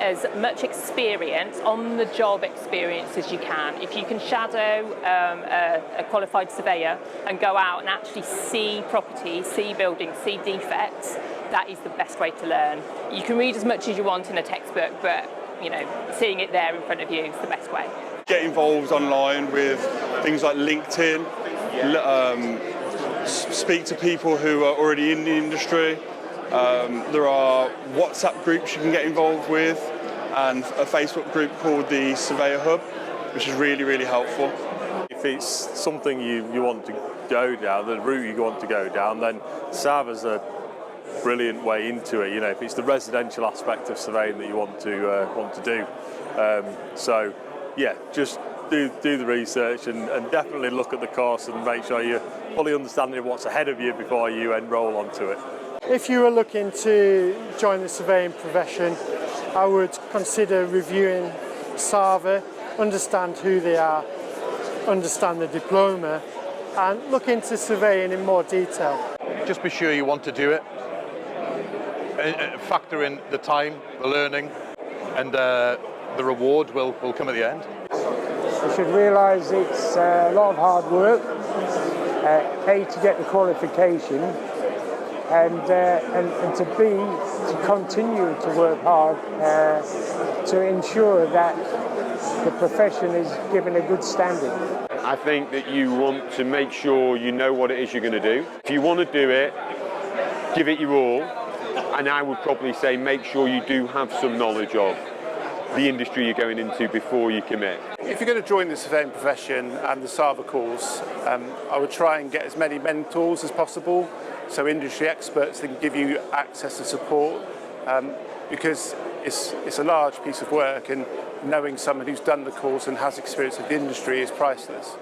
as much experience, on-the-job experience as you can. If you can shadow a qualified surveyor and go out and actually see properties, see buildings, see defects, that is the best way to learn. You can read as much as you want in a textbook, but seeing it there in front of you is the best way. Get involved online with things like LinkedIn, speak to people who are already in the industry. There are WhatsApp groups you can get involved with, and a Facebook group called the Surveyor Hub, which is really, really helpful. If it's something you want to go down, the route you want to go down, then Sava's a brilliant way into it. If it's the residential aspect of surveying that you want to do, so yeah, just do the research and definitely look at the course and make sure you're fully understanding what's ahead of you before you enrol onto it. If you were looking to join the surveying profession, I would consider reviewing Sava, understand who they are, understand the diploma, and look into surveying in more detail. Just be sure you want to do it. Factor in the time, the learning, and the reward will come at the end. You should realise it's a lot of hard work, A, to get the qualification, and to continue to work hard to ensure that the profession is given a good standing. I think that you want to make sure you know what it is you're going to do. If you want to do it, give it your all, and I would probably say make sure you do have some knowledge of the industry you're going into before you commit. If you're going to join the surveying profession and the Sava course, I would try and get as many mentors as possible, so industry experts that can give you access to support, because it's a large piece of work, and knowing someone who's done the course and has experience of the industry is priceless.